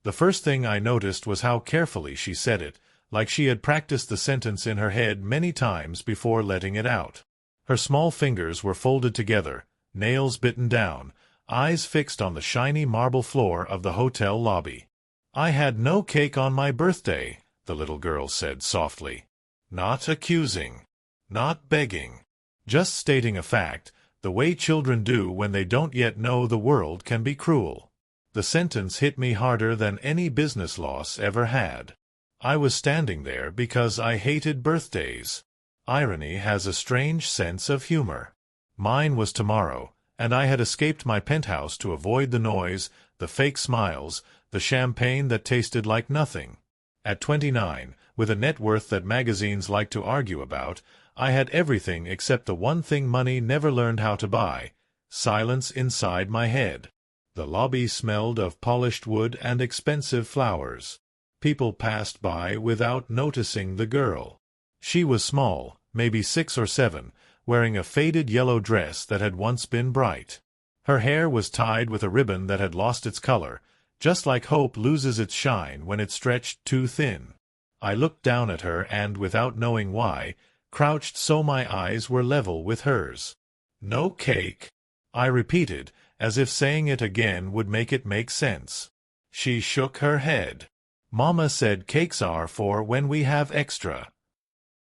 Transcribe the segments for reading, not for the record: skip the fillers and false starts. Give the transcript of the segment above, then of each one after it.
The first thing I noticed was how carefully she said it, like she had practiced the sentence in her head many times before letting it out. Her small fingers were folded together, nails bitten down, eyes fixed on the shiny marble floor of the hotel lobby. "I had no cake on my birthday," the little girl said softly. Not accusing. Not begging. Just stating a fact, the way children do when they don't yet know the world can be cruel. The sentence hit me harder than any business loss ever had. I was standing there because I hated birthdays. Irony has a strange sense of humor. Mine was tomorrow, and I had escaped my penthouse to avoid the noise, the fake smiles, the champagne that tasted like nothing. At 29, with a net worth that magazines like to argue about, I had everything except the one thing money never learned how to buy: silence inside my head. The lobby smelled of polished wood and expensive flowers. People passed by without noticing the girl. She was small, maybe 6 or 7, wearing a faded yellow dress that had once been bright. Her hair was tied with a ribbon that had lost its color, just like hope loses its shine when it's stretched too thin. I looked down at her and, without knowing why, crouched so my eyes were level with hers. "No cake," I repeated, as if saying it again would make it make sense. She shook her head. "Mama said cakes are for when we have extra."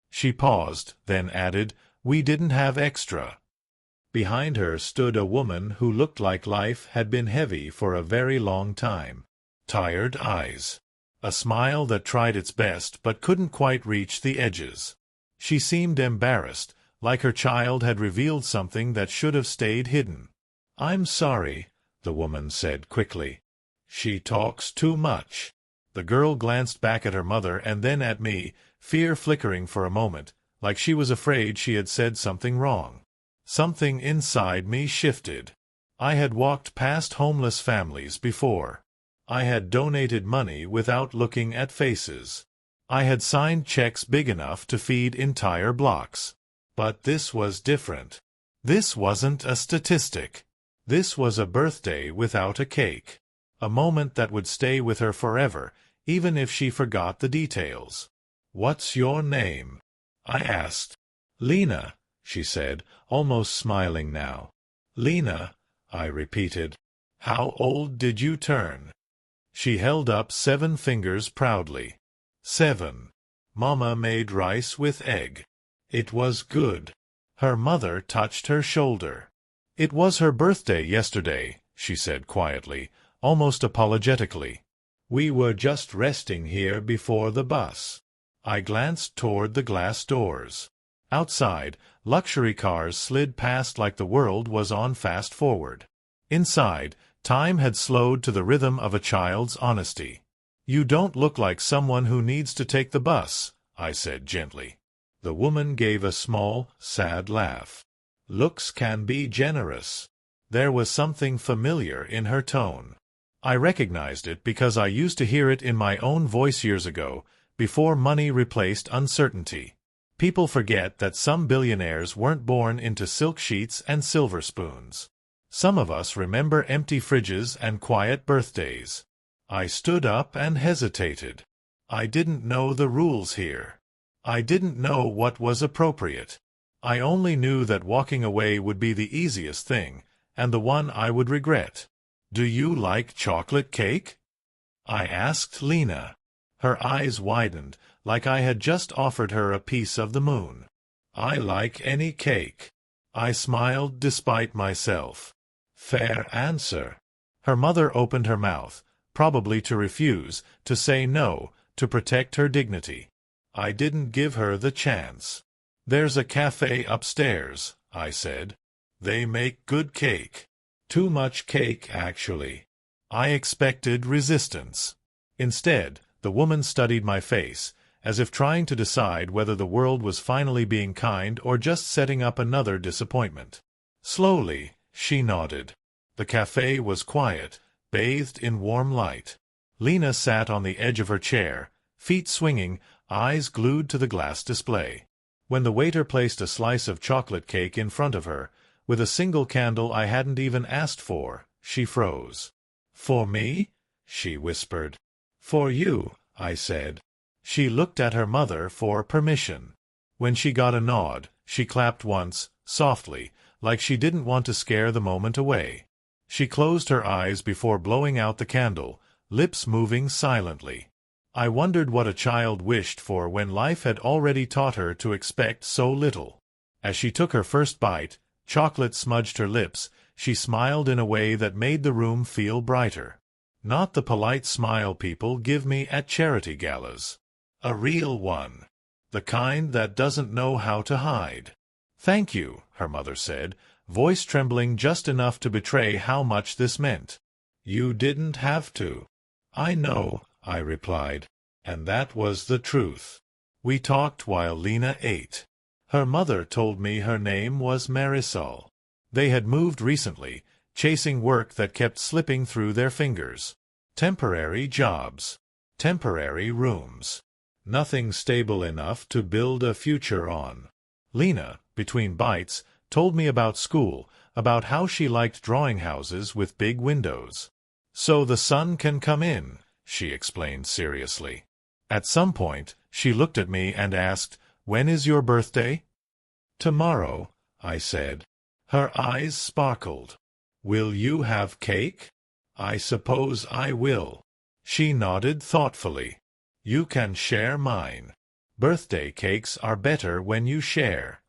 She paused, then added, "We didn't have extra." Behind her stood a woman who looked like life had been heavy for a very long time. Tired eyes. A smile that tried its best but couldn't quite reach the edges. She seemed embarrassed, like her child had revealed something that should have stayed hidden. "I'm sorry," the woman said quickly. "She talks too much." The girl glanced back at her mother and then at me, fear flickering for a moment, like she was afraid she had said something wrong. Something inside me shifted. I had walked past homeless families before. I had donated money without looking at faces. I had signed checks big enough to feed entire blocks. But this was different. This wasn't a statistic. This was a birthday without a cake. A moment that would stay with her forever, even if she forgot the details. "What's your name?" I asked. "Lena," she said, almost smiling now. "Lena," I repeated. "How old did you turn?" She held up 7 fingers proudly. 7. Mama made rice with egg. It was good. Her mother touched her shoulder. "It was her birthday yesterday," she said quietly, almost apologetically. "We were just resting here before the bus." I glanced toward the glass doors. Outside, luxury cars slid past like the world was on fast forward. Inside, time had slowed to the rhythm of a child's honesty. "You don't look like someone who needs to take the bus," I said gently. The woman gave a small, sad laugh. Looks can be generous. There was something familiar in her tone. I recognized it because I used to hear it in my own voice years ago, before money replaced uncertainty. People forget that some billionaires weren't born into silk sheets and silver spoons. Some of us remember empty fridges and quiet birthdays. I stood up and hesitated. I didn't know the rules here. I didn't know what was appropriate. I only knew that walking away would be the easiest thing, and the one I would regret. "Do you like chocolate cake?" I asked Lena. Her eyes widened, like I had just offered her a piece of the moon. "I like any cake." I smiled despite myself. "Fair answer." Her mother opened her mouth, probably to refuse, to say no, to protect her dignity. I didn't give her the chance. "There's a cafe upstairs," I said. "They make good cake." Too much cake, actually. I expected resistance. Instead, the woman studied my face, as if trying to decide whether the world was finally being kind or just setting up another disappointment. Slowly, she nodded. The cafe was quiet, bathed in warm light. Lena sat on the edge of her chair, feet swinging, eyes glued to the glass display. When the waiter placed a slice of chocolate cake in front of her, with a single candle I hadn't even asked for, she froze. "For me?" she whispered. For you, I said. She looked at her mother for permission. When she got a nod, she clapped once, softly, like she didn't want to scare the moment away. She closed her eyes before blowing out the candle, lips moving silently. I wondered what a child wished for when life had already taught her to expect so little. As she took her first bite, chocolate smudged her lips, she smiled in a way that made the room feel brighter. Not the polite smile people give me at charity galas. A real one. The kind that doesn't know how to hide. Thank you, her mother said, voice trembling just enough to betray how much this meant. You didn't have to. I know, I replied. And that was the truth. We talked while Lena ate. Her mother told me her name was Marisol. They had moved recently, chasing work that kept slipping through their fingers. Temporary jobs. Temporary rooms. Nothing stable enough to build a future on. Lena, between bites, told me about school, about how she liked drawing houses with big windows. So the sun can come in, she explained seriously. At some point, she looked at me and asked, "When is your birthday?" "Tomorrow," I said. Her eyes sparkled. "Will you have cake?" "I suppose I will." She nodded thoughtfully. "You can share mine. Birthday cakes are better when you share."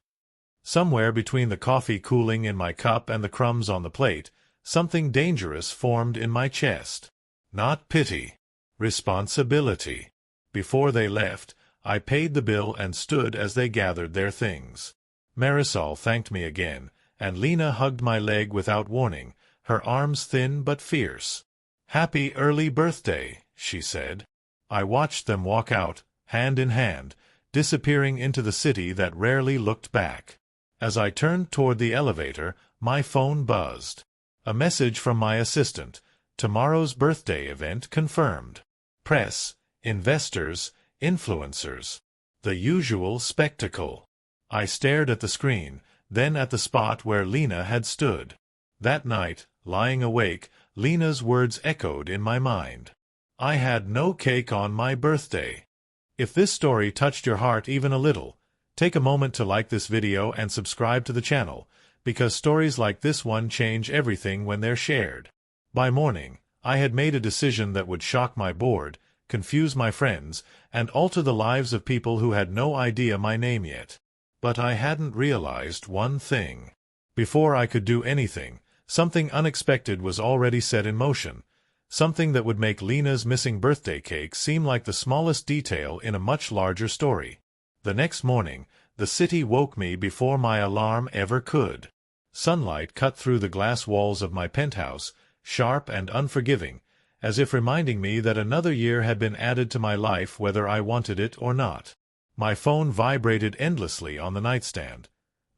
Somewhere between the coffee cooling in my cup and the crumbs on the plate, something dangerous formed in my chest. Not pity. Responsibility. Before they left, I paid the bill and stood as they gathered their things. Marisol thanked me again, and Lena hugged my leg without warning, her arms thin but fierce. "Happy early birthday," she said. I watched them walk out, hand in hand, disappearing into the city that rarely looked back. As I turned toward the elevator, my phone buzzed. A message from my assistant. Tomorrow's birthday event confirmed. Press, investors, influencers. The usual spectacle. I stared at the screen, then at the spot where Lena had stood. That night, lying awake, Lena's words echoed in my mind. I had no cake on my birthday. If this story touched your heart even a little, take a moment to like this video and subscribe to the channel, because stories like this one change everything when they're shared. By morning, I had made a decision that would shock my board, confuse my friends, and alter the lives of people who had no idea my name yet. But I hadn't realized one thing. Before I could do anything, something unexpected was already set in motion, something that would make Lena's missing birthday cake seem like the smallest detail in a much larger story. The next morning, the city woke me before my alarm ever could. Sunlight cut through the glass walls of my penthouse, sharp and unforgiving, as if reminding me that another year had been added to my life whether I wanted it or not. My phone vibrated endlessly on the nightstand.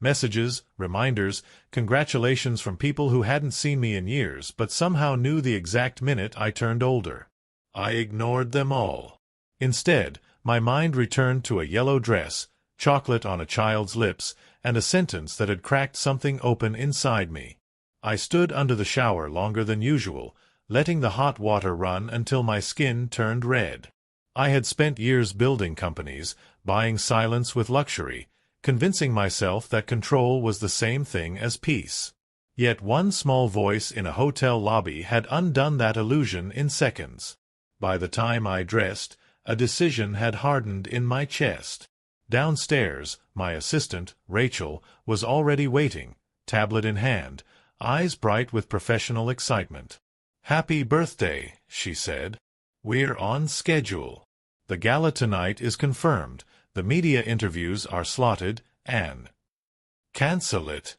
Messages, reminders, congratulations from people who hadn't seen me in years but somehow knew the exact minute I turned older. I ignored them all. Instead, my mind returned to a yellow dress, chocolate on a child's lips, and a sentence that had cracked something open inside me. I stood under the shower longer than usual, letting the hot water run until my skin turned red. I had spent years building companies, buying silence with luxury, convincing myself that control was the same thing as peace. Yet one small voice in a hotel lobby had undone that illusion in seconds. By the time I dressed, a decision had hardened in my chest. Downstairs, my assistant, Rachel, was already waiting, tablet in hand, eyes bright with professional excitement. "Happy birthday," she said. "We're on schedule. The gala tonight is confirmed, the media interviews are slotted, and—" "Cancel it."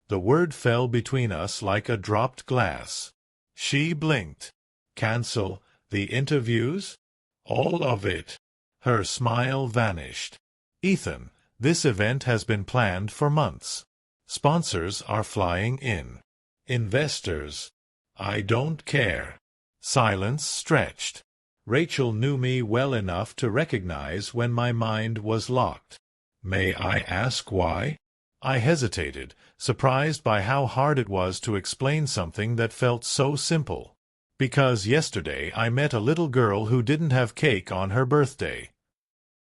The word fell between us like a dropped glass. She blinked. "Cancel the interviews?" "All of it." Her smile vanished. "Ethan, this event has been planned for months. Sponsors are flying in. Investors. I don't care." Silence stretched. Rachel knew me well enough to recognize when my mind was locked. "May I ask why?" I hesitated, surprised by how hard it was to explain something that felt so simple. Because yesterday I met a little girl who didn't have cake on her birthday.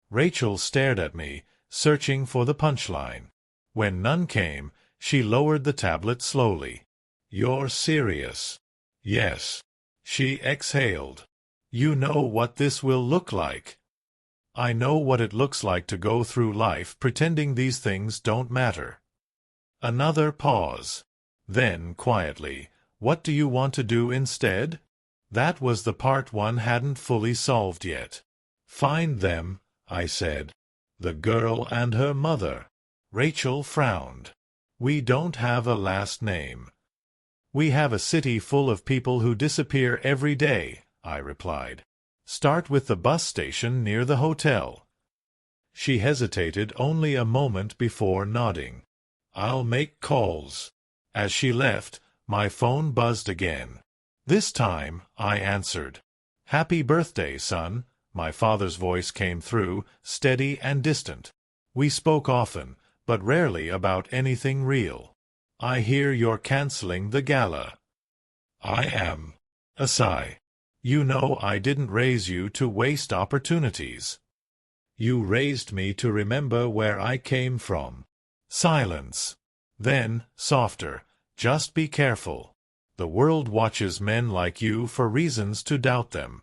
Rachel stared at me, searching for the punchline. When none came, she lowered the tablet slowly. You're serious? Yes. She exhaled. You know what this will look like. I know what it looks like to go through life pretending these things don't matter. Another pause. Then, quietly, what do you want to do instead? That was the part one hadn't fully solved yet. Find them, I said. The girl and her mother. Rachel frowned. We don't have a last name. We have a city full of people who disappear every day, I replied. Start with the bus station near the hotel. She hesitated only a moment before nodding. I'll make calls. As she left, my phone buzzed again. This time, I answered. Happy birthday, son, my father's voice came through, steady and distant. We spoke often, but rarely about anything real. I hear you're canceling the gala. I am. A sigh. You know I didn't raise you to waste opportunities. You raised me to remember where I came from. Silence. Then, softer, just be careful. The world watches men like you for reasons to doubt them.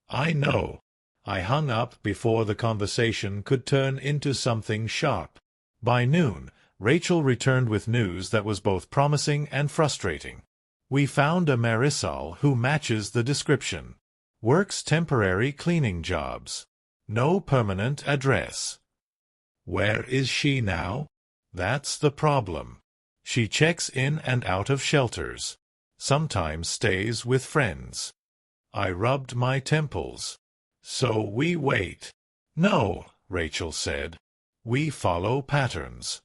I know. I hung up before the conversation could turn into something sharp. By noon, Rachel returned with news that was both promising and frustrating. We found a Marisol who matches the description. Works temporary cleaning jobs. No permanent address. Where is she now? That's the problem. She checks in and out of shelters. Sometimes stays with friends. I rubbed my temples. So we wait. No, Rachel said. We follow patterns.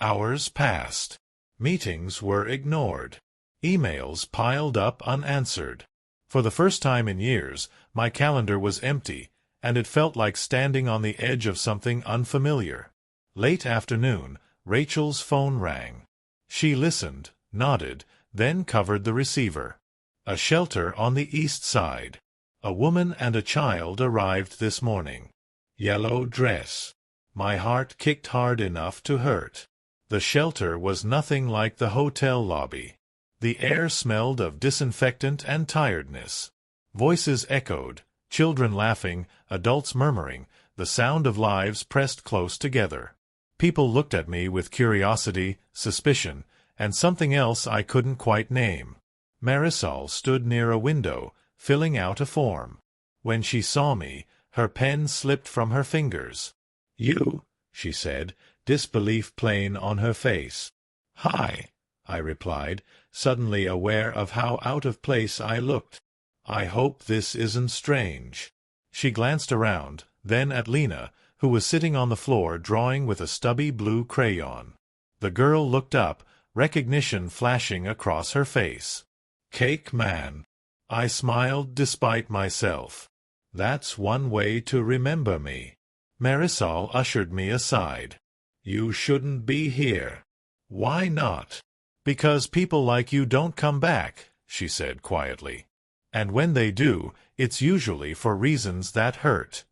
Hours passed. Meetings were ignored. Emails piled up unanswered. For the first time in years, my calendar was empty, and it felt like standing on the edge of something unfamiliar. Late afternoon, Rachel's phone rang. She listened, nodded, then covered the receiver. A shelter on the east side. A woman and a child arrived this morning. Yellow dress. My heart kicked hard enough to hurt. The shelter was nothing like the hotel lobby. The air smelled of disinfectant and tiredness. Voices echoed, children laughing, adults murmuring, the sound of lives pressed close together. People looked at me with curiosity, suspicion, and something else I couldn't quite name. Marisol stood near a window, filling out a form. When she saw me, her pen slipped from her fingers. You, she said, disbelief plain on her face. Hi, I replied, suddenly aware of how out of place I looked. I hope this isn't strange. She glanced around, then at Lena, who was sitting on the floor drawing with a stubby blue crayon. The girl looked up, recognition flashing across her face. Cake man. I smiled despite myself. That's one way to remember me. Marisol ushered me aside. You shouldn't be here. Why not? Because people like you don't come back, she said quietly. And when they do, it's usually for reasons that hurt.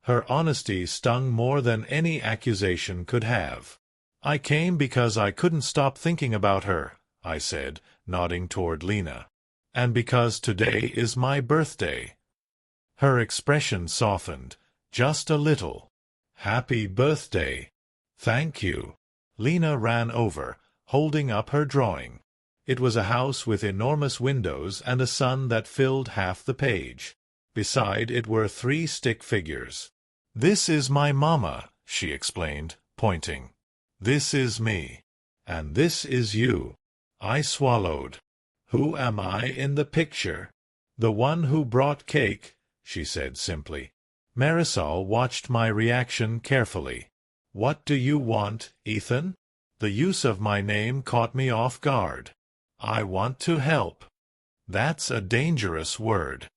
Her honesty stung more than any accusation could have. I came because I couldn't stop thinking about her, I said, nodding toward Lena. And because today is my birthday. Her expression softened, just a little. Happy birthday. Thank you. Lena ran over, holding up her drawing. It was a house with enormous windows and a sun that filled half the page. Beside it were 3 stick figures. This is my mama, she explained, pointing. This is me. And this is you. I swallowed. Who am I in the picture? The one who brought cake, she said simply. Marisol watched my reaction carefully. What do you want, Ethan? The use of my name caught me off guard. I want to help. That's a dangerous word.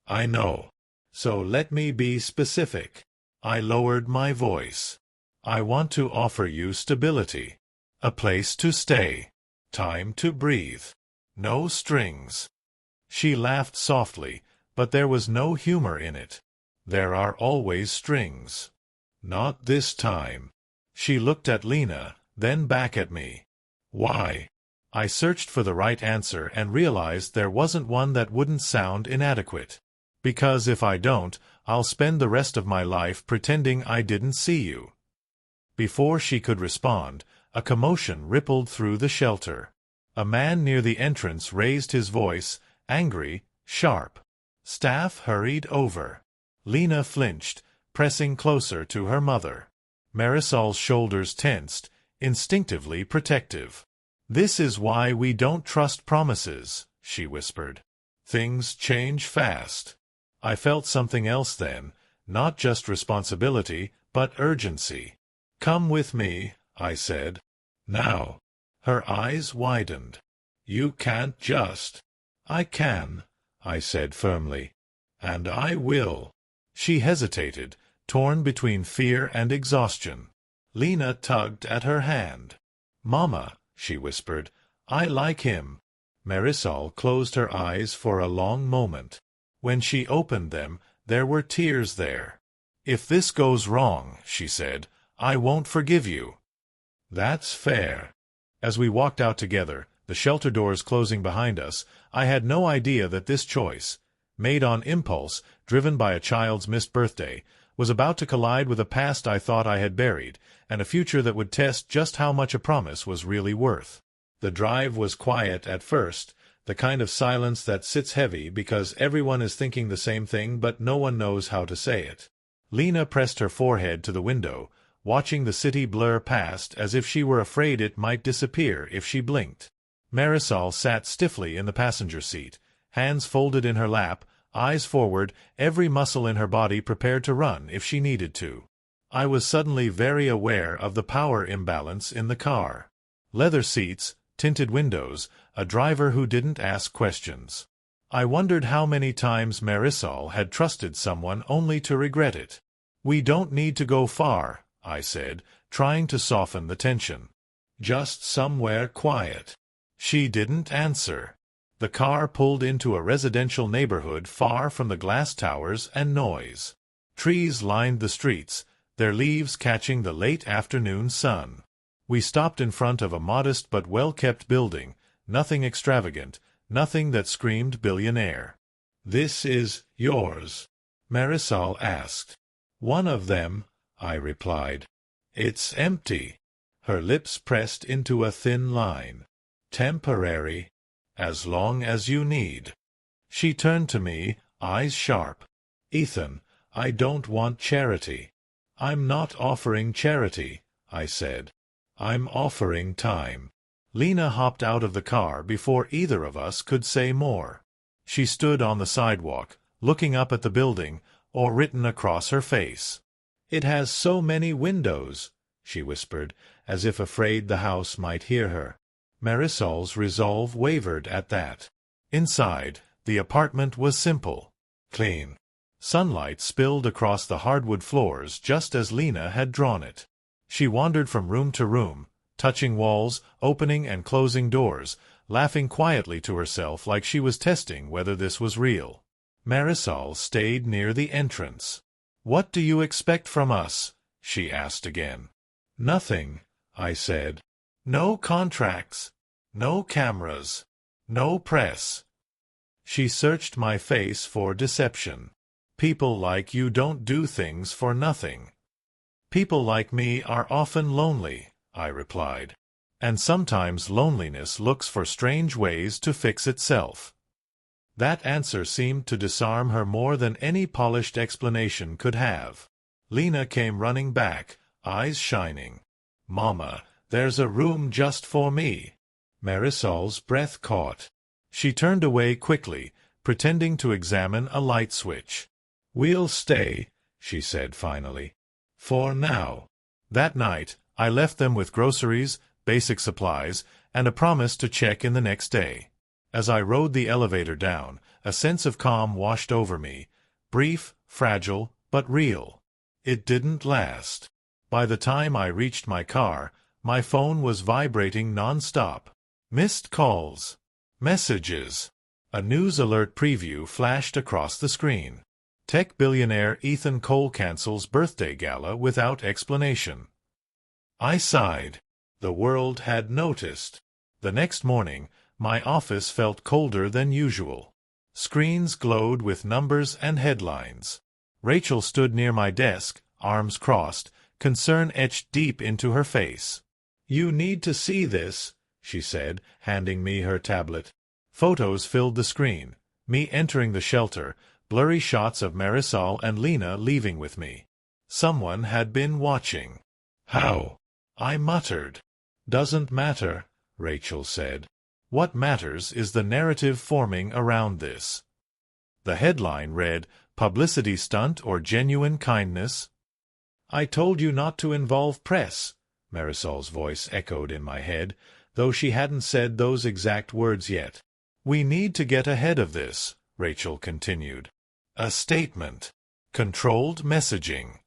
I know. So let me be specific. I lowered my voice. I want to offer you stability. A place to stay. Time to breathe. No strings. She laughed softly, but there was no humor in it. There are always strings. Not this time. She looked at Lena, then back at me. Why? I searched for the right answer and realized there wasn't one that wouldn't sound inadequate. Because if I don't, I'll spend the rest of my life pretending I didn't see you. Before she could respond, a commotion rippled through the shelter. A man near the entrance raised his voice, angry, sharp. Staff hurried over. Lena flinched, pressing closer to her mother. Marisol's shoulders tensed, instinctively protective. "This is why we don't trust promises," she whispered. "Things change fast." I felt something else then, not just responsibility, but urgency. "Come with me," I said. "Now." Her eyes widened. "You can't just." "I can," I said firmly. "And I will." She hesitated, torn between fear and exhaustion. Lena tugged at her hand. "Mama," she whispered, "I like him." Marisol closed her eyes for a long moment. When she opened them, there were tears there. "If this goes wrong," she said, "I won't forgive you." "That's fair." As we walked out together, the shelter doors closing behind us, I had no idea that this choice, made on impulse, driven by a child's missed birthday, was about to collide with a past I thought I had buried, and a future that would test just how much a promise was really worth. The drive was quiet at first, the kind of silence that sits heavy because everyone is thinking the same thing but no one knows how to say it. Lena pressed her forehead to the window, watching the city blur past as if she were afraid it might disappear if she blinked. Marisol sat stiffly in the passenger seat, hands folded in her lap, eyes forward, every muscle in her body prepared to run if she needed to. I was suddenly very aware of the power imbalance in the car. Leather seats, tinted windows, a driver who didn't ask questions. I wondered how many times Marisol had trusted someone only to regret it. "We don't need to go far," I said, trying to soften the tension. "Just somewhere quiet." She didn't answer. The car pulled into a residential neighborhood far from the glass towers and noise. Trees lined the streets, their leaves catching the late afternoon sun. We stopped in front of a modest but well-kept building, nothing extravagant, nothing that screamed billionaire. "This is yours?" Marisol asked. "One of them," I replied. "It's empty." Her lips pressed into a thin line. "Temporary. As long as you need." She turned to me, eyes sharp. "Ethan, I don't want charity." "I'm not offering charity," I said. "I'm offering time." Lena hopped out of the car before either of us could say more. She stood on the sidewalk, looking up at the building, or written across her face. "It has so many windows," she whispered, as if afraid the house might hear her. Marisol's resolve wavered at that. Inside, the apartment was simple, clean. Sunlight spilled across the hardwood floors just as Lena had drawn it. She wandered from room to room, touching walls, opening and closing doors, laughing quietly to herself like she was testing whether this was real. Marisol stayed near the entrance. "What do you expect from us?" she asked again. "Nothing," I said. "No contracts, no cameras, no press." She searched my face for deception. "People like you don't do things for nothing." "People like me are often lonely," I replied. "And sometimes loneliness looks for strange ways to fix itself." That answer seemed to disarm her more than any polished explanation could have. Lena came running back, eyes shining. "Mama, there's a room just for me." Marisol's breath caught. She turned away quickly, pretending to examine a light switch. "We'll stay," she said finally. "For now." That night, I left them with groceries, basic supplies, and a promise to check in the next day. As I rode the elevator down, a sense of calm washed over me, brief, fragile, but real. It didn't last. By the time I reached my car, my phone was vibrating non-stop. Missed calls. Messages. A news alert preview flashed across the screen. Tech billionaire Ethan Cole cancels birthday gala without explanation. I sighed. The world had noticed. The next morning, my office felt colder than usual. Screens glowed with numbers and headlines. Rachel stood near my desk, arms crossed, concern etched deep into her face. "You need to see this," she said, handing me her tablet. Photos filled the screen. Me entering the shelter, blurry shots of Marisol and Lena leaving with me. Someone had been watching. "How?" I muttered. "Doesn't matter," Rachel said. "What matters is the narrative forming around this." The headline read, "Publicity Stunt or Genuine Kindness?" "I told you not to involve press," Marisol's voice echoed in my head, though she hadn't said those exact words yet. "We need to get ahead of this," Rachel continued. "A statement. Controlled messaging."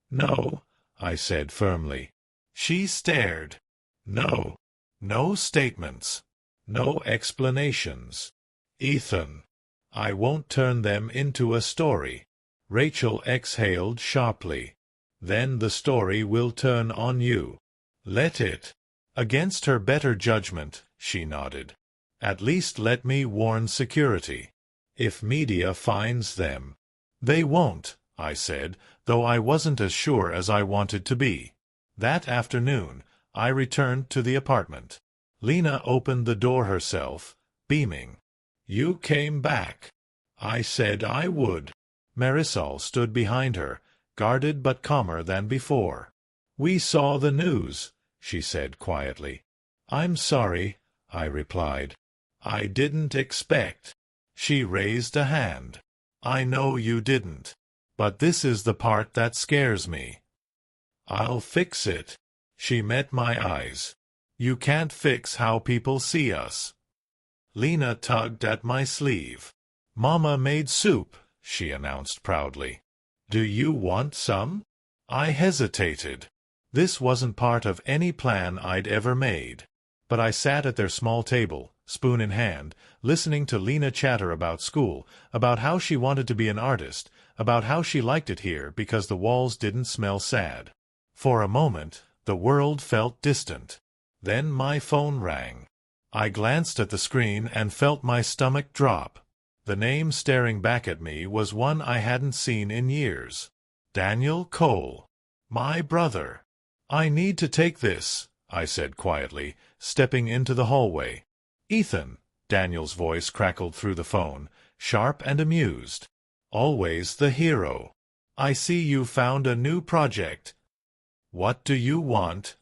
"No," I said firmly. She stared. "No. No statements. No explanations. Ethan, I won't turn them into a story." Rachel exhaled sharply. "Then the story will turn on you. Let it." Against her better judgment, she nodded. "At least let me warn security. If media finds them." "They won't," I said, though I wasn't as sure as I wanted to be. That afternoon, I returned to the apartment. Lena opened the door herself, beaming. "You came back. I said I would." Marisol stood behind her, guarded but calmer than before. "We saw the news," she said quietly. "I'm sorry," I replied. "I didn't expect." She raised a hand. "I know you didn't. But this is the part that scares me." "I'll fix it." She met my eyes. "You can't fix how people see us." Lena tugged at my sleeve. "Mama made soup," she announced proudly. "Do you want some?" I hesitated. This wasn't part of any plan I'd ever made. But I sat at their small table, spoon in hand, listening to Lena chatter about school, about how she wanted to be an artist, about how she liked it here because the walls didn't smell sad. For a moment, the world felt distant. Then my phone rang. I glanced at the screen and felt my stomach drop. The name staring back at me was one I hadn't seen in years. Daniel Cole. My brother. "I need to take this," I said quietly, stepping into the hallway. "Ethan," Daniel's voice crackled through the phone, sharp and amused. "Always the hero. I see you found a new project." "What do you want?"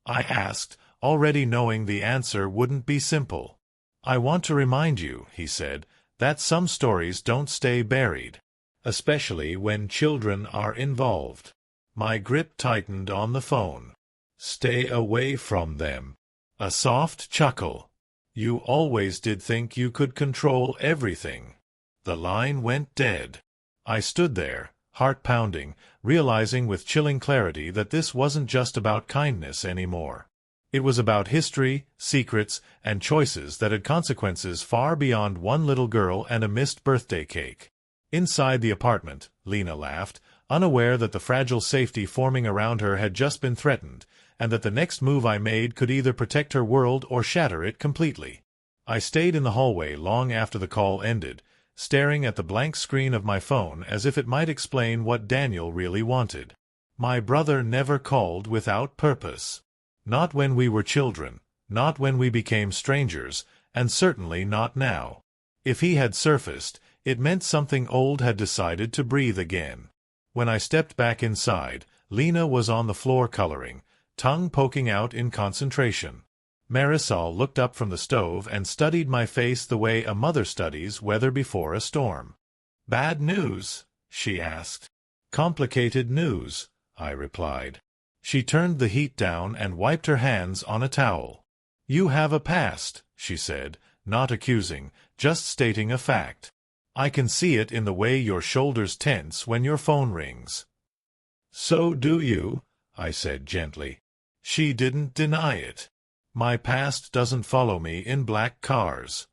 I asked, already knowing the answer wouldn't be simple. "I want to remind you," he said, "that some stories don't stay buried, especially when children are involved." My grip tightened on the phone. "Stay away from them." A soft chuckle. "You always did think you could control everything." The line went dead. I stood there, heart pounding, realizing with chilling clarity that this wasn't just about kindness anymore. It was about history, secrets, and choices that had consequences far beyond one little girl and a missed birthday cake. Inside the apartment, Lena laughed, unaware that the fragile safety forming around her had just been threatened, and that the next move I made could either protect her world or shatter it completely. I stayed in the hallway long after the call ended, staring at the blank screen of my phone as if it might explain what Daniel really wanted. My brother never called without purpose. Not when we were children, not when we became strangers, and certainly not now. If he had surfaced, it meant something old had decided to breathe again. When I stepped back inside, Lena was on the floor coloring, tongue poking out in concentration. Marisol looked up from the stove and studied my face the way a mother studies weather before a storm. "Bad news?" she asked. "Complicated news," I replied. She turned the heat down and wiped her hands on a towel. "You have a past," she said, not accusing, just stating a fact. "I can see it in the way your shoulders tense when your phone rings." "So do you," I said gently. She didn't deny it. "My past doesn't follow me in black cars."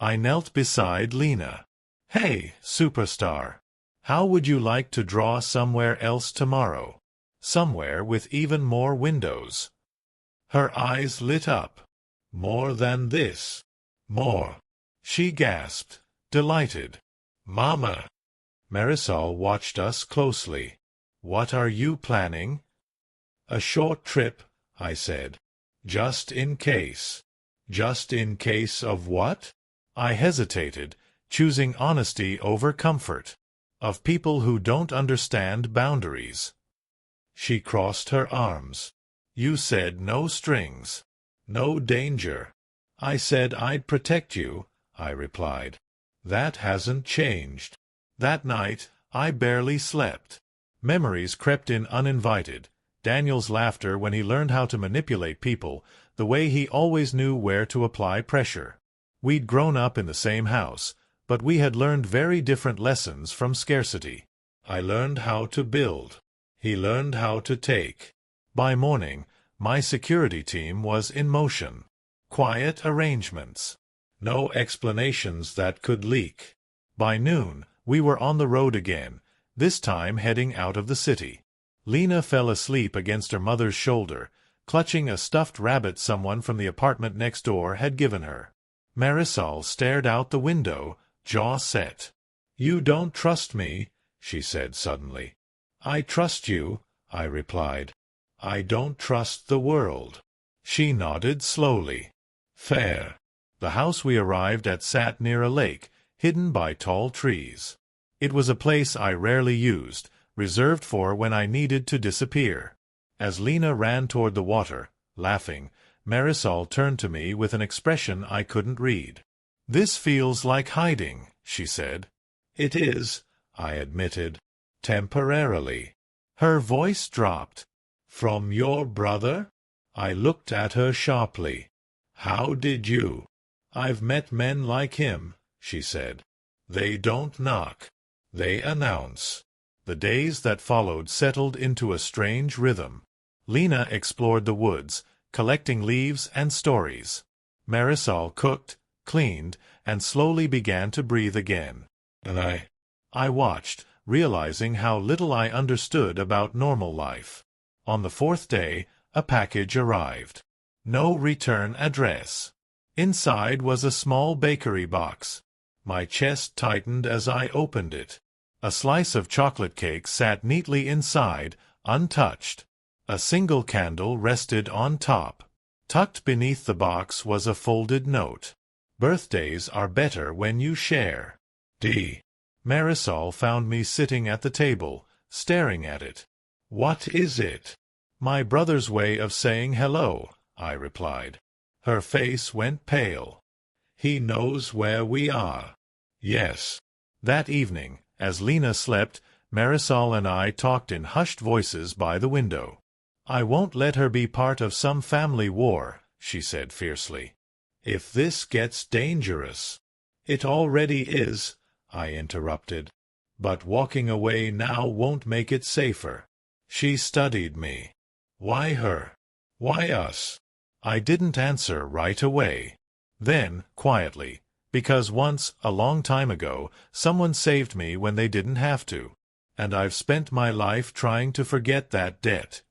I knelt beside Lena. "Hey, superstar. How would you like to draw somewhere else tomorrow? Somewhere with even more windows?" Her eyes lit up. "More than this. More." She gasped, delighted. "Mama!" Marisol watched us closely. "What are you planning?" "A short trip," I said. "Just in case." "Just in case of what?" I hesitated, choosing honesty over comfort. "Of people who don't understand boundaries." She crossed her arms. "You said no strings. No danger." "I said I'd protect you," I replied. "That hasn't changed." That night, I barely slept. Memories crept in uninvited. Daniel's laughter when he learned how to manipulate people, the way he always knew where to apply pressure. We'd grown up in the same house, but we had learned very different lessons from scarcity. I learned how to build. He learned how to take. By morning, my security team was in motion. Quiet arrangements. No explanations that could leak. By noon, we were on the road again, this time heading out of the city. Lena fell asleep against her mother's shoulder, clutching a stuffed rabbit someone from the apartment next door had given her. Marisol stared out the window, jaw set. "You don't trust me," she said suddenly. "I trust you," I replied. "I don't trust the world." She nodded slowly. "Fair." The house we arrived at sat near a lake, hidden by tall trees. It was a place I rarely used, reserved for when I needed to disappear. As Lena ran toward the water, laughing, Marisol turned to me with an expression I couldn't read. "This feels like hiding," she said. "It is," I admitted. "Temporarily." Her voice dropped. "From your brother?" I looked at her sharply. "How did you?" "I've met men like him," she said. "They don't knock. They announce." The days that followed settled into a strange rhythm. Lena explored the woods, collecting leaves and stories. Marisol cooked, cleaned, and slowly began to breathe again. And I watched, realizing how little I understood about normal life. On the fourth day, a package arrived. No return address. Inside was a small bakery box. My chest tightened as I opened it. A slice of chocolate cake sat neatly inside, untouched. A single candle rested on top. Tucked beneath the box was a folded note. "Birthdays are better when you share. D." Marisol found me sitting at the table, staring at it. "What is it?" "My brother's way of saying hello," I replied. Her face went pale. "He knows where we are." "Yes." That evening, as Lena slept, Marisol and I talked in hushed voices by the window. "I won't let her be part of some family war," she said fiercely. "If this gets dangerous." "It already is," I interrupted. "But walking away now won't make it safer." She studied me. "Why her? Why us?" I didn't answer right away. Then, quietly, because once, a long time ago, someone saved me when they didn't have to. And I've spent my life trying to forget that debt.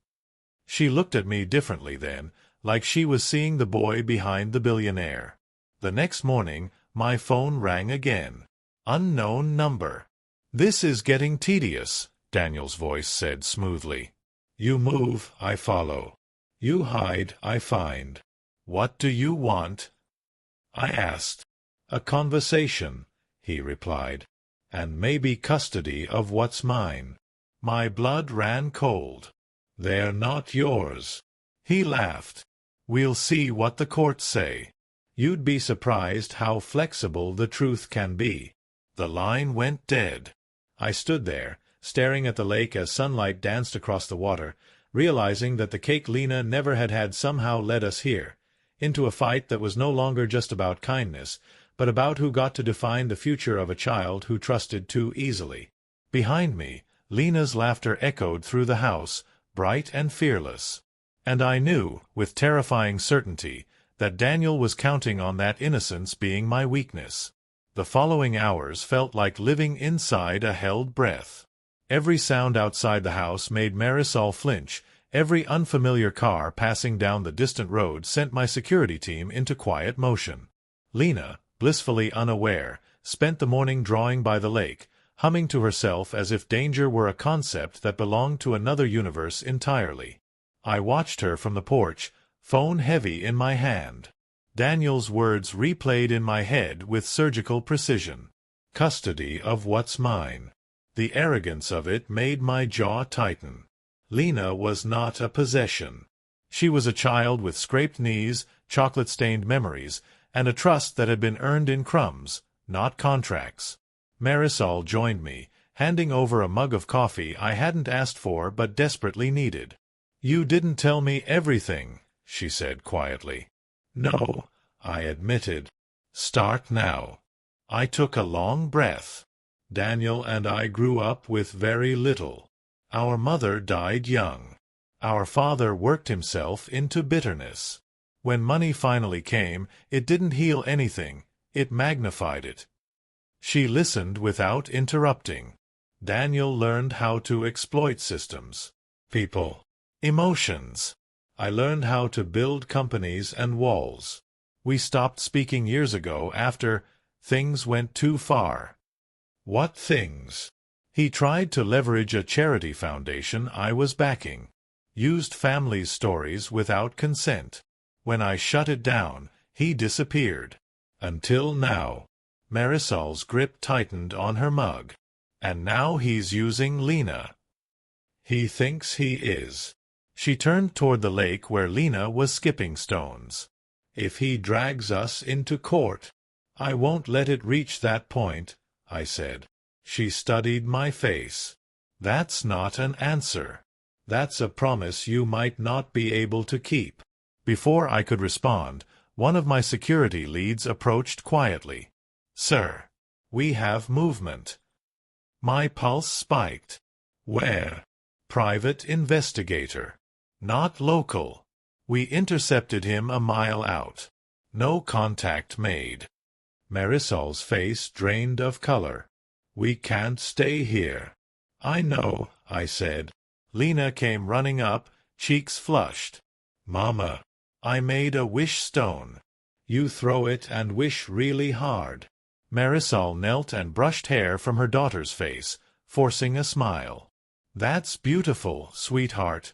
She looked at me differently then, like she was seeing the boy behind the billionaire. The next morning, my phone rang again. Unknown number. "This is getting tedious," Daniel's voice said smoothly. "You move, I follow. You hide, I find. What do you want?" I asked. "A conversation," he replied. "And maybe custody of what's mine." My blood ran cold. "They're not yours." He laughed. "We'll see what the courts say. You'd be surprised how flexible the truth can be." The line went dead. I stood there, staring at the lake as sunlight danced across the water, realizing that the cake Lena never had somehow led us here, into a fight that was no longer just about kindness, but about who got to define the future of a child who trusted too easily. Behind me, Lena's laughter echoed through the house, bright and fearless. And I knew, with terrifying certainty, that Daniel was counting on that innocence being my weakness. The following hours felt like living inside a held breath. Every sound outside the house made Marisol flinch. Every unfamiliar car passing down the distant road sent my security team into quiet motion. Lena, blissfully unaware, spent the morning drawing by the lake, humming to herself as if danger were a concept that belonged to another universe entirely. I watched her from the porch, phone heavy in my hand. Daniel's words replayed in my head with surgical precision. Custody of what's mine. The arrogance of it made my jaw tighten. Lena was not a possession. She was a child with scraped knees, chocolate-stained memories, and a trust that had been earned in crumbs, not contracts. Marisol joined me, handing over a mug of coffee I hadn't asked for but desperately needed. "You didn't tell me everything," she said quietly. "No," I admitted. "Start now." I took a long breath. Daniel and I grew up with very little. Our mother died young. Our father worked himself into bitterness. When money finally came, it didn't heal anything, it magnified it. She listened without interrupting. Daniel learned how to exploit systems, people, emotions. I learned how to build companies and walls. We stopped speaking years ago after things went too far. What things? He tried to leverage a charity foundation I was backing. Used families' stories without consent. When I shut it down, he disappeared. Until now. Marisol's grip tightened on her mug. And now he's using Lena. He thinks he is. She turned toward the lake where Lena was skipping stones. If he drags us into court, I won't let it reach that point, I said. She studied my face. That's not an answer. That's a promise you might not be able to keep. Before I could respond, one of my security leads approached quietly. "Sir, we have movement." My pulse spiked. Where? Private investigator. Not local. We intercepted him a mile out. No contact made. Marisol's face drained of color. "We can't stay here." "I know," I said. Lena came running up, cheeks flushed. "Mama, I made a wish stone. You throw it and wish really hard." Marisol knelt and brushed hair from her daughter's face, forcing a smile. "That's beautiful, sweetheart."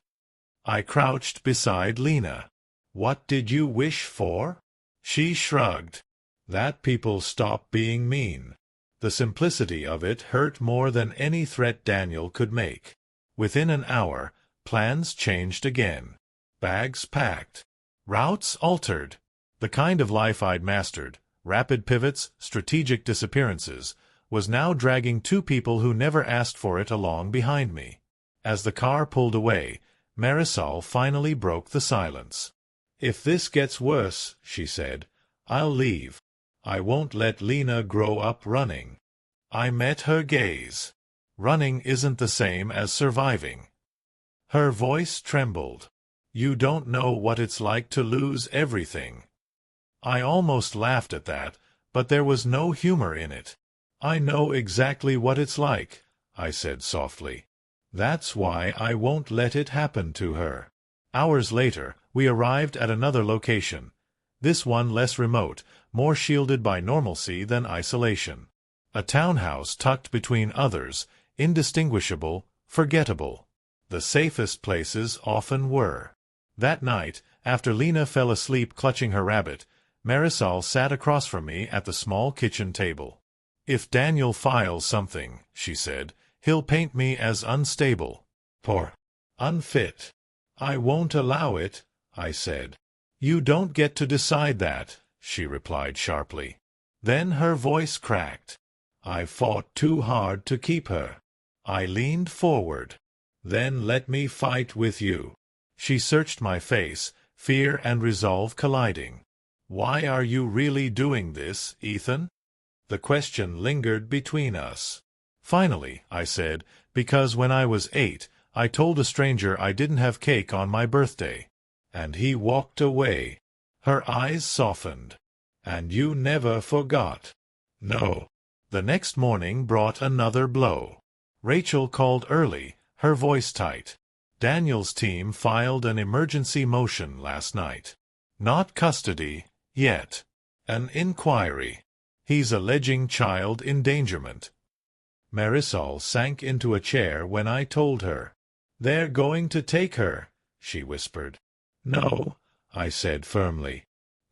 I crouched beside Lena. "What did you wish for?" She shrugged. "That people stop being mean." The simplicity of it hurt more than any threat Daniel could make. Within an hour, plans changed again. Bags packed. Routes altered. The kind of life I'd mastered, rapid pivots, strategic disappearances, was now dragging two people who never asked for it along behind me. As the car pulled away, Marisol finally broke the silence. "If this gets worse," she said, "I'll leave. I won't let Lena grow up running." I met her gaze. Running isn't the same as surviving. Her voice trembled. "You don't know what it's like to lose everything." I almost laughed at that, but there was no humor in it. "I know exactly what it's like," I said softly. "That's why I won't let it happen to her." Hours later, we arrived at another location. This one less remote, more shielded by normalcy than isolation. A townhouse tucked between others, indistinguishable, forgettable. The safest places often were. That night, after Lena fell asleep clutching her rabbit, Marisol sat across from me at the small kitchen table. "If Daniel files something," she said, "he'll paint me as unstable. Poor. Unfit." "I won't allow it," I said. "You don't get to decide that," she replied sharply. Then her voice cracked. "I fought too hard to keep her." I leaned forward. "Then let me fight with you." She searched my face, fear and resolve colliding. "Why are you really doing this, Ethan?" The question lingered between us. "Finally," I said, "because when I was 8, I told a stranger I didn't have cake on my birthday." "And he walked away." Her eyes softened. And you never forgot? No. The next morning brought another blow. Rachel called early, her voice tight. Daniel's team filed an emergency motion last night. Not custody, yet. An inquiry. He's alleging child endangerment. Marisol sank into a chair when I told her. They're going to take her, she whispered. No, I said firmly.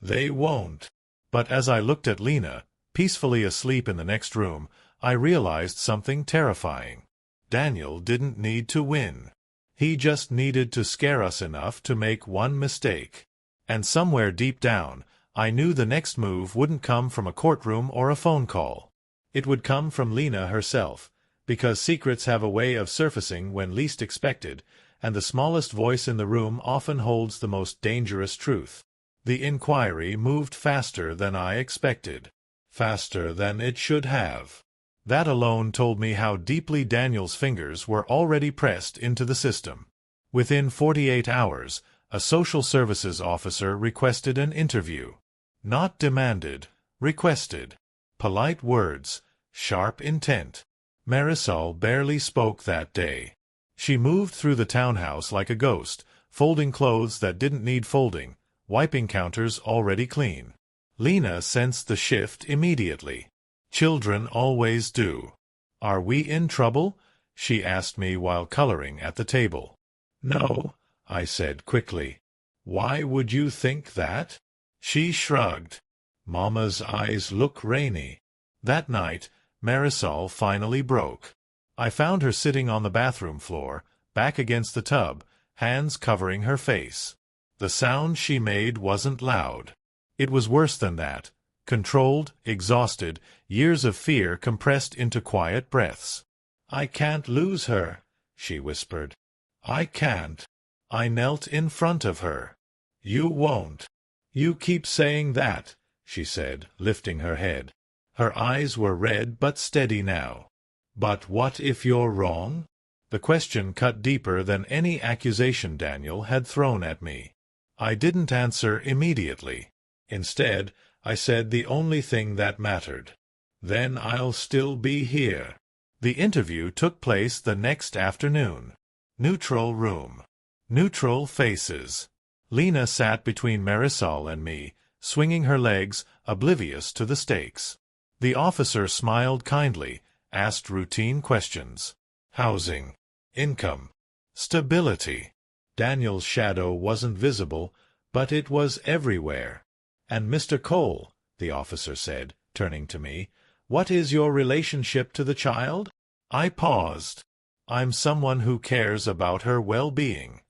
They won't. But as I looked at Lena, peacefully asleep in the next room, I realized something terrifying. Daniel didn't need to win. He just needed to scare us enough to make one mistake. And somewhere deep down, I knew the next move wouldn't come from a courtroom or a phone call. It would come from Lena herself, because secrets have a way of surfacing when least expected, and the smallest voice in the room often holds the most dangerous truth. The inquiry moved faster than I expected. Faster than it should have. That alone told me how deeply Daniel's fingers were already pressed into the system. Within 48 hours, a social services officer requested an interview. Not demanded, requested. Polite words, sharp intent. Marisol barely spoke that day. She moved through the townhouse like a ghost, folding clothes that didn't need folding, wiping counters already clean. Lena sensed the shift immediately. Children always do. Are we in trouble? She asked me while coloring at the table. No, I said quickly. Why would you think that? She shrugged. Mama's eyes look rainy. That night, Marisol finally broke. I found her sitting on the bathroom floor, back against the tub, hands covering her face. The sound she made wasn't loud. It was worse than that. Controlled, exhausted, years of fear compressed into quiet breaths. I can't lose her, she whispered. I can't. I knelt in front of her. You won't. You keep saying that, she said, lifting her head. Her eyes were red but steady now. But what if you're wrong? The question cut deeper than any accusation Daniel had thrown at me. I didn't answer immediately. Instead, I said the only thing that mattered. Then I'll still be here. The interview took place the next afternoon. Neutral room. Neutral faces. Lena sat between Marisol and me, swinging her legs, oblivious to the stakes. The officer smiled kindly, asked routine questions. Housing. Income. Stability. Daniel's shadow wasn't visible, but it was everywhere. And Mr. Cole, the officer said, turning to me, what is your relationship to the child? I paused. I'm someone who cares about her well-being.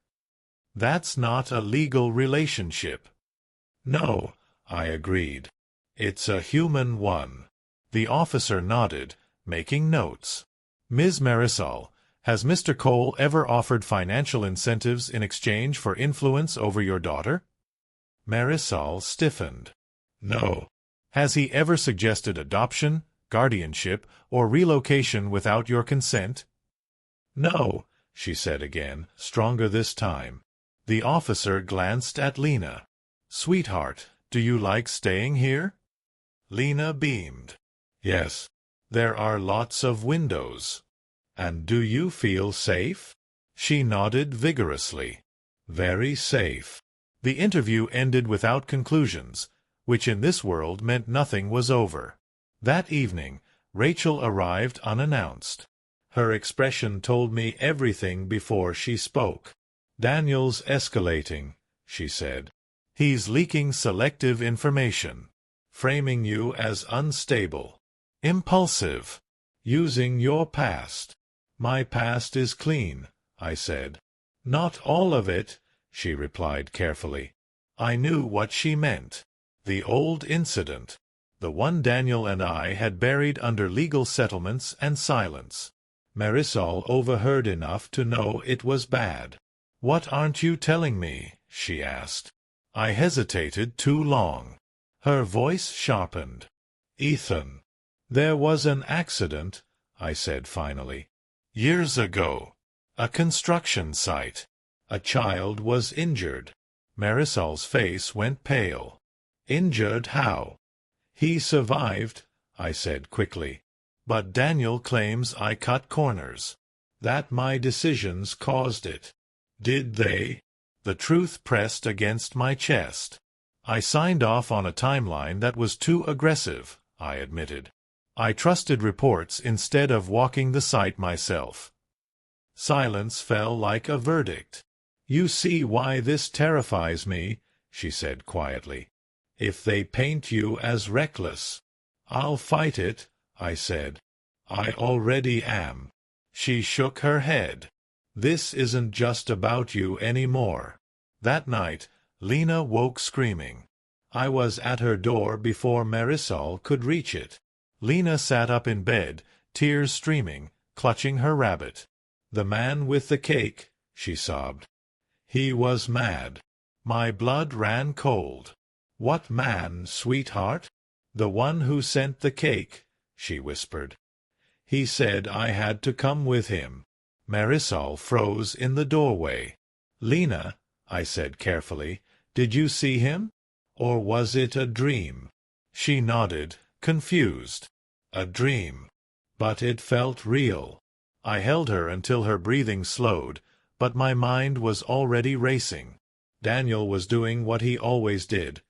That's not a legal relationship. No, I agreed. It's a human one. The officer nodded, making notes. Ms. Marisol, has Mr. Cole ever offered financial incentives in exchange for influence over your daughter? Marisol stiffened. No. Has he ever suggested adoption, guardianship, or relocation without your consent? No, she said again, stronger this time. The officer glanced at Lena. Sweetheart, do you like staying here? Lena beamed. Yes. There are lots of windows. And do you feel safe? She nodded vigorously. Very safe. The interview ended without conclusions, which in this world meant nothing was over. That evening, Rachel arrived unannounced. Her expression told me everything before she spoke. Daniel's escalating, she said. He's leaking selective information, framing you as unstable, impulsive, using your past. My past is clean, I said. Not all of it, she replied carefully. I knew what she meant. The old incident. The one Daniel and I had buried under legal settlements and silence. Marisol overheard enough to know it was bad. What aren't you telling me? She asked. I hesitated too long. Her voice sharpened. Ethan. There was an accident, I said finally. Years ago. A construction site. A child was injured. Marisol's face went pale. Injured how? He survived, I said quickly. But Daniel claims I cut corners. That my decisions caused it. Did they? The truth pressed against my chest. I signed off on a timeline that was too aggressive, I admitted. I trusted reports instead of walking the site myself. Silence fell like a verdict. You see why this terrifies me, she said quietly. If they paint you as reckless. I'll fight it, I said. I already am. She shook her head. This isn't just about you anymore. That night, Lena woke screaming. I was at her door before Marisol could reach it. Lena sat up in bed, tears streaming, clutching her rabbit. The man with the cake, she sobbed. He was mad. My blood ran cold. What man, sweetheart? The one who sent the cake, she whispered. He said I had to come with him. Marisol froze in the doorway. Lena, I said carefully, did you see him? Or was it a dream? She nodded, confused. A dream. But it felt real. I held her until her breathing slowed, but my mind was already racing. Daniel was doing what he always did,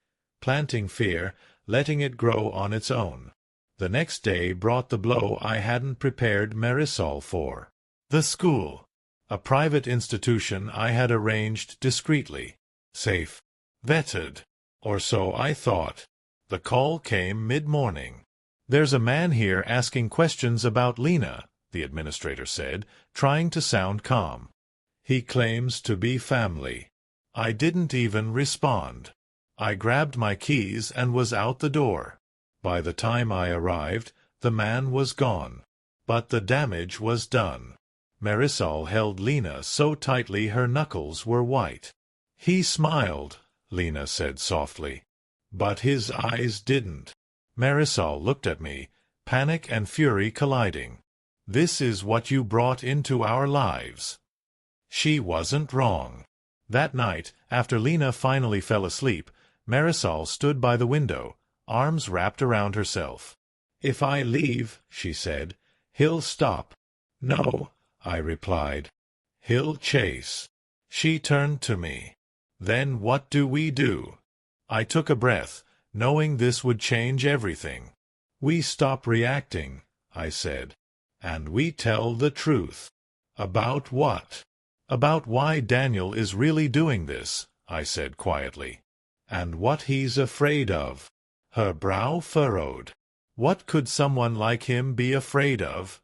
planting fear, letting it grow on its own. The next day brought the blow I hadn't prepared Marisol for. The school. A private institution I had arranged discreetly. Safe. Vetted. Or so I thought. The call came mid-morning. There's a man here asking questions about Lena, the administrator said, trying to sound calm. He claims to be family. I didn't even respond. I grabbed my keys and was out the door. By the time I arrived, the man was gone. But the damage was done. Marisol held Lena so tightly her knuckles were white. He smiled, Lena said softly. But his eyes didn't. Marisol looked at me, panic and fury colliding. This is what you brought into our lives. She wasn't wrong. That night, after Lena finally fell asleep, Marisol stood by the window, arms wrapped around herself. If I leave, she said, he'll stop. No, I replied. He'll chase. She turned to me. Then what do we do? I took a breath, knowing this would change everything. We stop reacting, I said. And we tell the truth. About what? About why Daniel is really doing this, I said quietly. And what he's afraid of. Her brow furrowed. What could someone like him be afraid of?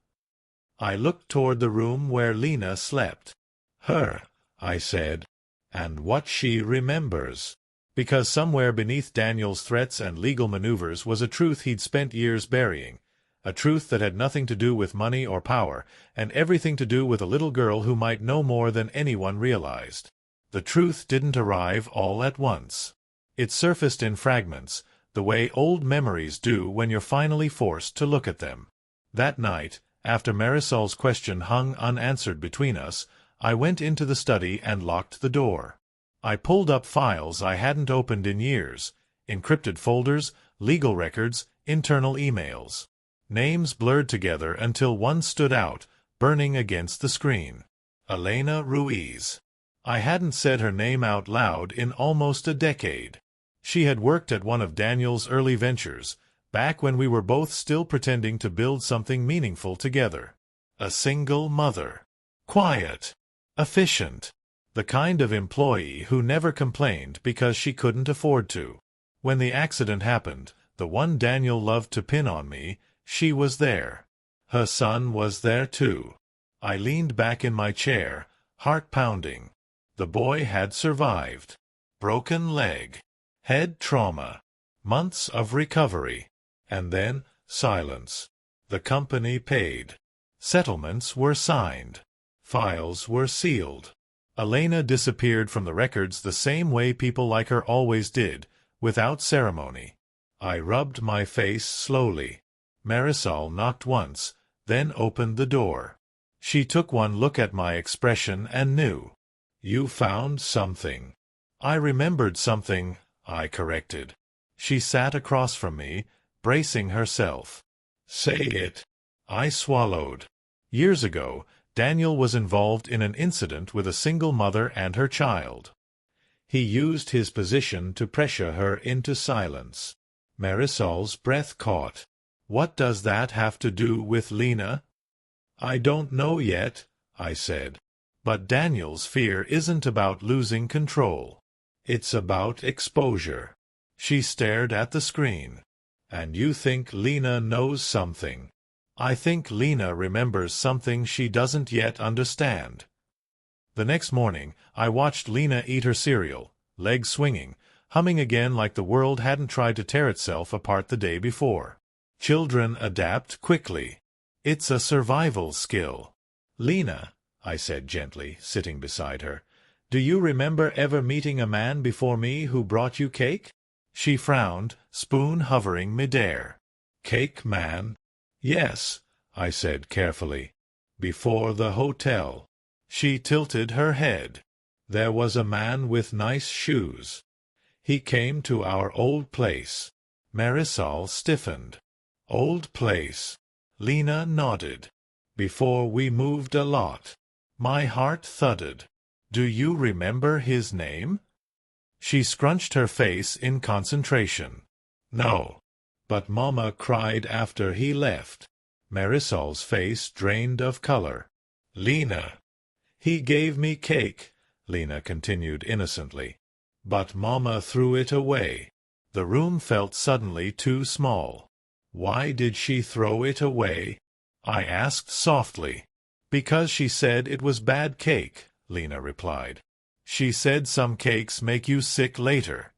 I looked toward the room where Lena slept. Her, I said. And what she remembers. Because somewhere beneath Daniel's threats and legal maneuvers was a truth he'd spent years burying. A truth that had nothing to do with money or power, and everything to do with a little girl who might know more than anyone realized. The truth didn't arrive all at once. It surfaced in fragments, the way old memories do when you're finally forced to look at them. That night, after Marisol's question hung unanswered between us, I went into the study and locked the door. I pulled up files I hadn't opened in years, encrypted folders, legal records, internal emails. Names blurred together until one stood out, burning against the screen. Elena Ruiz. I hadn't said her name out loud in almost a decade. She had worked at one of Daniel's early ventures, back when we were both still pretending to build something meaningful together. A single mother. Quiet. Efficient. The kind of employee who never complained because she couldn't afford to. When the accident happened, the one Daniel loved to pin on me, she was there. Her son was there too. I leaned back in my chair, heart pounding. The boy had survived. Broken leg. Head trauma. Months of recovery. And then, silence. The company paid. Settlements were signed. Files were sealed. Elena disappeared from the records the same way people like her always did, without ceremony. I rubbed my face slowly. Marisol knocked once, then opened the door. She took one look at my expression and knew. You found something. I remembered something, I corrected. She sat across from me, bracing herself. Say it. I swallowed. Years ago, Daniel was involved in an incident with a single mother and her child. He used his position to pressure her into silence. Marisol's breath caught. What does that have to do with Lena? I don't know yet, I said. But Daniel's fear isn't about losing control. It's about exposure. She stared at the screen. And you think Lena knows something. I think Lena remembers something she doesn't yet understand. The next morning, I watched Lena eat her cereal, legs swinging, humming again like the world hadn't tried to tear itself apart the day before. Children adapt quickly. It's a survival skill. Lena, I said gently, sitting beside her, do you remember ever meeting a man before me who brought you cake? She frowned, spoon hovering midair. Cake man? Yes, I said carefully. Before the hotel. She tilted her head. There was a man with nice shoes. He came to our old place. Marisol stiffened. Old place. Lena nodded. Before we moved a lot. My heart thudded. Do you remember his name? She scrunched her face in concentration. No. But Mama cried after he left. Marisol's face drained of color. Lena. He gave me cake, Lena continued innocently. But Mama threw it away. The room felt suddenly too small. Why did she throw it away? I asked softly. Because she said it was bad cake, Lena replied. She said some cakes make you sick later.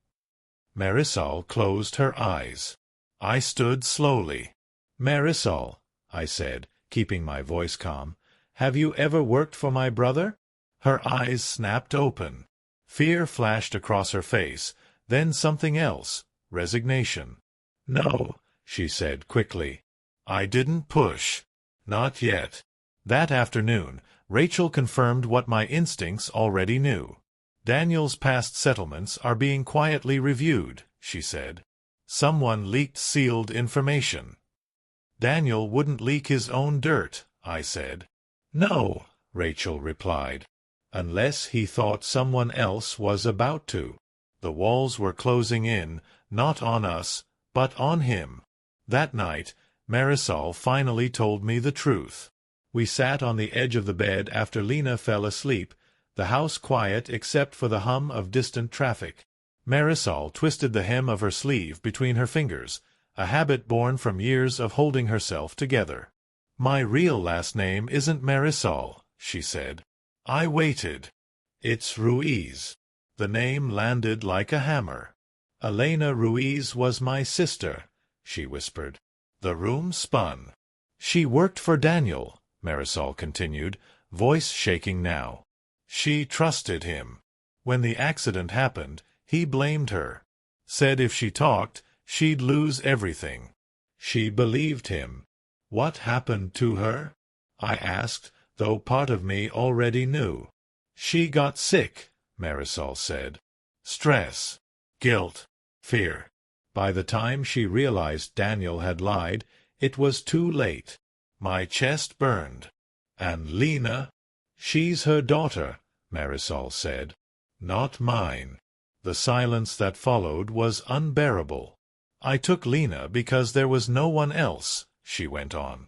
Marisol closed her eyes. I stood slowly. Marisol, I said, keeping my voice calm, have you ever worked for my brother? Her eyes snapped open. Fear flashed across her face, then something else, resignation. No, she said quickly. I didn't push. Not yet. That afternoon, Rachel confirmed what my instincts already knew. Daniel's past settlements are being quietly reviewed, she said. Someone leaked sealed information. Daniel wouldn't leak his own dirt, I said. No, Rachel replied. Unless he thought someone else was about to. The walls were closing in, not on us, but on him. That night, Marisol finally told me the truth. We sat on the edge of the bed after Lena fell asleep, the house quiet except for the hum of distant traffic. Marisol twisted the hem of her sleeve between her fingers, a habit born from years of holding herself together. My real last name isn't Marisol, she said. I waited. It's Ruiz. The name landed like a hammer. Elena Ruiz was my sister, she whispered. The room spun. She worked for Daniel, Marisol continued, voice shaking now. She trusted him. When the accident happened, he blamed her. Said if she talked, she'd lose everything. She believed him. What happened to her? I asked, though part of me already knew. She got sick, Marisol said. Stress, guilt, fear. By the time she realized Daniel had lied, it was too late. My chest burned. And Lena? She's her daughter, Marisol said. Not mine. The silence that followed was unbearable. I took Lena because there was no one else, she went on.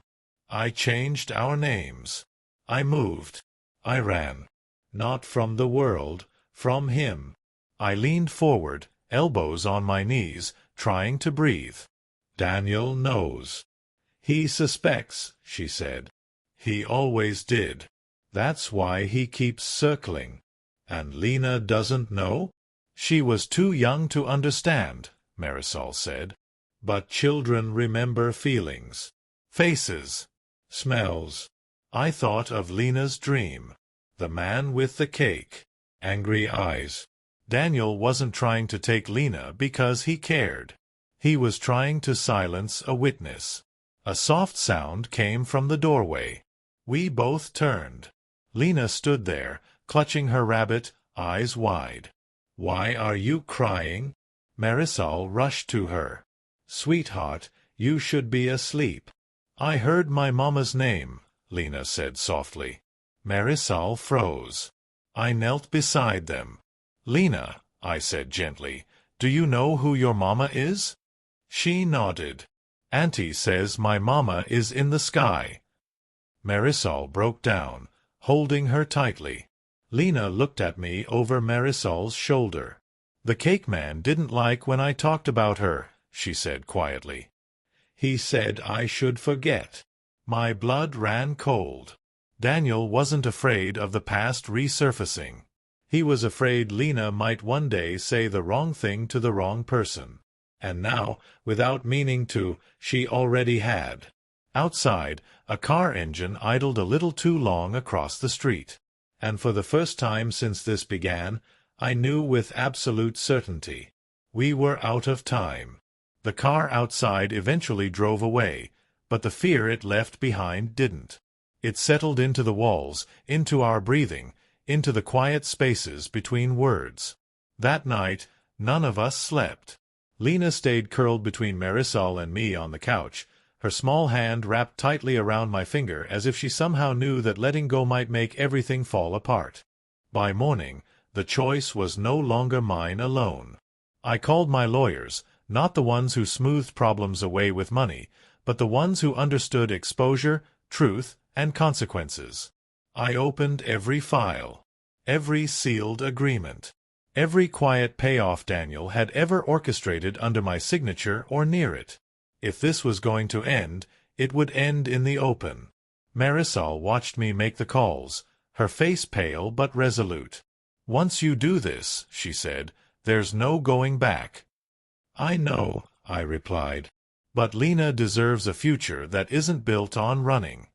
I changed our names. I moved. I ran. Not from the world, from him. I leaned forward, elbows on my knees, trying to breathe. Daniel knows. He suspects, she said. He always did. That's why he keeps circling. And Lena doesn't know? She was too young to understand, Marisol said. But children remember feelings. Faces. Smells. I thought of Lena's dream. The man with the cake. Angry eyes. Daniel wasn't trying to take Lena because he cared. He was trying to silence a witness. A soft sound came from the doorway. We both turned. Lena stood there, clutching her rabbit, eyes wide. "Why are you crying?" Marisol rushed to her. "Sweetheart, you should be asleep." "I heard my mama's name," Lena said softly. Marisol froze. I knelt beside them. "Lena," I said gently, "do you know who your mama is?" She nodded. "Auntie says my mama is in the sky." Marisol broke down, holding her tightly. Lena looked at me over Marisol's shoulder. "The cake man didn't like when I talked about her," she said quietly. "He said I should forget." My blood ran cold. Daniel wasn't afraid of the past resurfacing. He was afraid Lena might one day say the wrong thing to the wrong person. And now, without meaning to, she already had. Outside, a car engine idled a little too long across the street. And for the first time since this began, I knew with absolute certainty. We were out of time. The car outside eventually drove away, but the fear it left behind didn't. It settled into the walls, into our breathing, into the quiet spaces between words. That night, none of us slept. Lena stayed curled between Marisol and me on the couch, her small hand wrapped tightly around my finger as if she somehow knew that letting go might make everything fall apart. By morning, the choice was no longer mine alone. I called my lawyers, not the ones who smoothed problems away with money, but the ones who understood exposure, truth, and consequences. I opened every file, every sealed agreement, every quiet payoff Daniel had ever orchestrated under my signature or near it. If this was going to end, it would end in the open. Marisol watched me make the calls, her face pale but resolute. "Once you do this," she said, "there's no going back." "I know," I replied. "But Lena deserves a future that isn't built on running."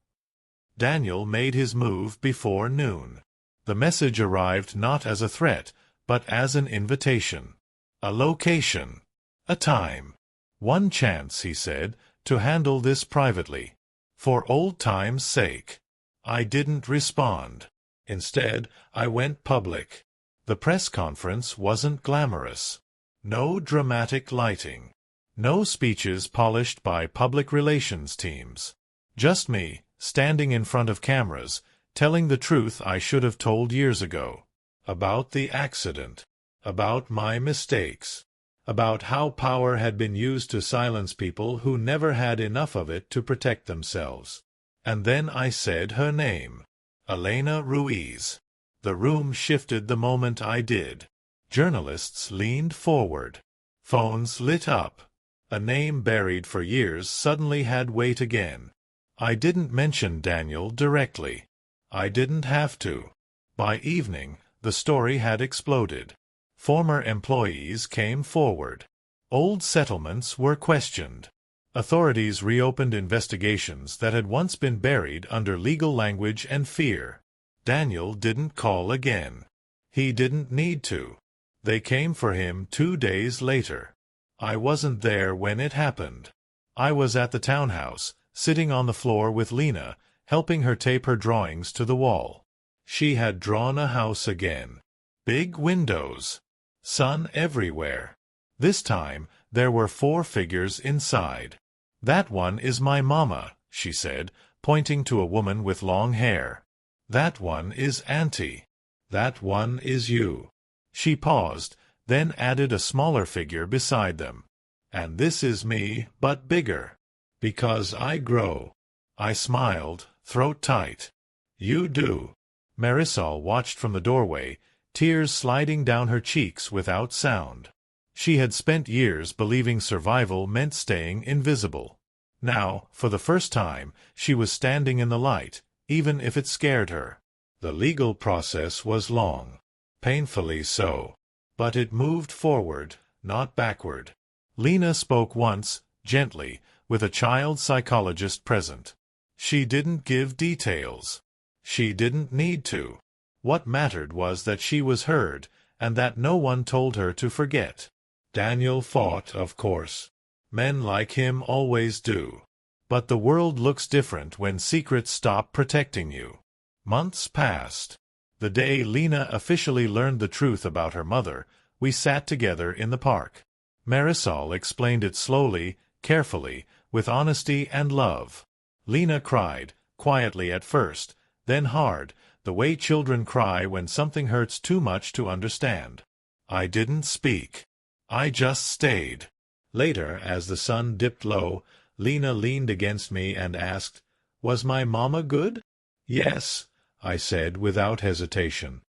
Daniel made his move before noon. The message arrived not as a threat, but as an invitation. A location. A time. "One chance," he said, "to handle this privately. For old time's sake." I didn't respond. Instead, I went public. The press conference wasn't glamorous. No dramatic lighting. No speeches polished by public relations teams. Just me, standing in front of cameras, telling the truth I should have told years ago. About the accident. About my mistakes. About how power had been used to silence people who never had enough of it to protect themselves. And then I said her name. Elena Ruiz. The room shifted the moment I did. Journalists leaned forward. Phones lit up. A name buried for years suddenly had weight again. I didn't mention Daniel directly. I didn't have to. By evening, the story had exploded. Former employees came forward. Old settlements were questioned. Authorities reopened investigations that had once been buried under legal language and fear. Daniel didn't call again. He didn't need to. They came for him 2 days later. I wasn't there when it happened. I was at the townhouse, sitting on the floor with Lena, helping her tape her drawings to the wall. She had drawn a house again. Big windows. Sun everywhere. This time, there were 4 figures inside. "That one is my mama," she said, pointing to a woman with long hair. "That one is Auntie. That one is you." She paused, then added a smaller figure beside them. "And this is me, but bigger. Because I grow." I smiled, throat tight. "You do." Marisol watched from the doorway, tears sliding down her cheeks without sound. She had spent years believing survival meant staying invisible. Now, for the first time, she was standing in the light, even if it scared her. The legal process was long. Painfully so. But it moved forward, not backward. Lena spoke once, gently, with a child psychologist present. She didn't give details. She didn't need to. What mattered was that she was heard, and that no one told her to forget. Daniel fought, of course. Men like him always do. But the world looks different when secrets stop protecting you. Months passed. The day Lena officially learned the truth about her mother We sat together in the park. Marisol explained it slowly, carefully, with honesty and love. Lena cried, quietly at first, then hard, the way children cry when something hurts too much to understand. I didn't speak. I just stayed. Later, as the sun dipped low, Lena leaned against me and asked, "Was my mama good?" "Yes," I said without hesitation.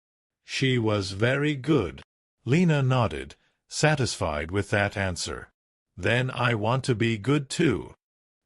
"She was very good." Lena nodded, satisfied with that answer. "Then I want to be good too."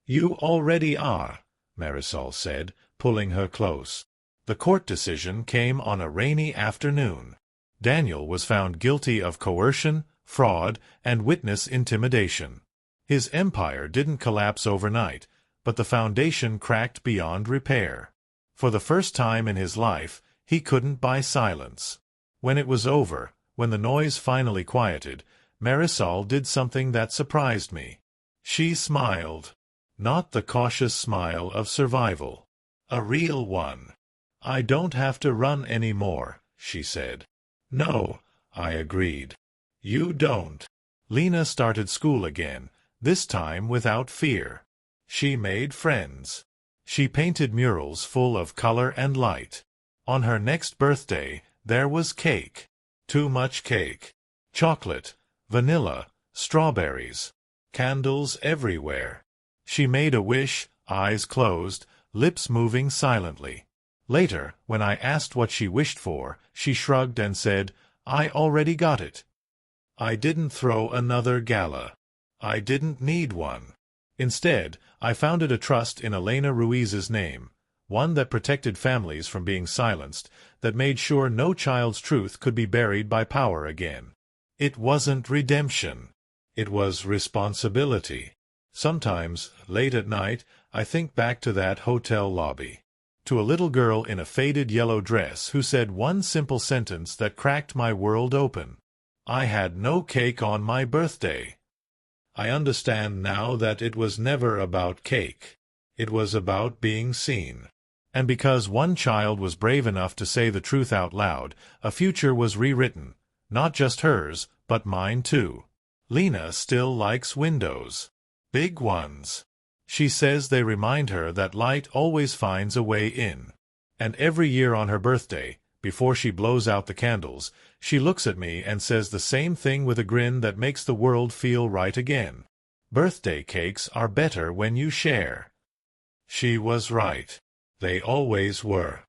"You already are," Marisol said, pulling her close. The court decision came on a rainy afternoon. Daniel was found guilty of coercion, fraud, and witness intimidation. His empire didn't collapse overnight, but the foundation cracked beyond repair. For the first time in his life, he couldn't buy silence. When it was over, when the noise finally quieted, Marisol did something that surprised me. She smiled. Not the cautious smile of survival. A real one. "I don't have to run any more," she said. "No," I agreed. "You don't." Lena started school again, this time without fear. She made friends. She painted murals full of color and light. On her next birthday, there was cake. Too much cake. Chocolate, vanilla, strawberries. Candles everywhere. She made a wish, eyes closed, lips moving silently. Later, when I asked what she wished for, she shrugged and said, "I already got it." I didn't throw another gala. I didn't need one. Instead, I founded a trust in Elena Ruiz's name, one that protected families from being silenced, that made sure no child's truth could be buried by power again. It wasn't redemption. It was responsibility. Sometimes, late at night, I think back to that hotel lobby. To a little girl in a faded yellow dress who said one simple sentence that cracked my world open. "I had no cake on my birthday." I understand now that it was never about cake. It was about being seen. And because one child was brave enough to say the truth out loud, a future was rewritten. Not just hers, but mine too. Lena still likes windows. Big ones. She says they remind her that light always finds a way in. And every year on her birthday, before she blows out the candles, she looks at me and says the same thing with a grin that makes the world feel right again. Birthday cakes are better when you share. She was right. They always were.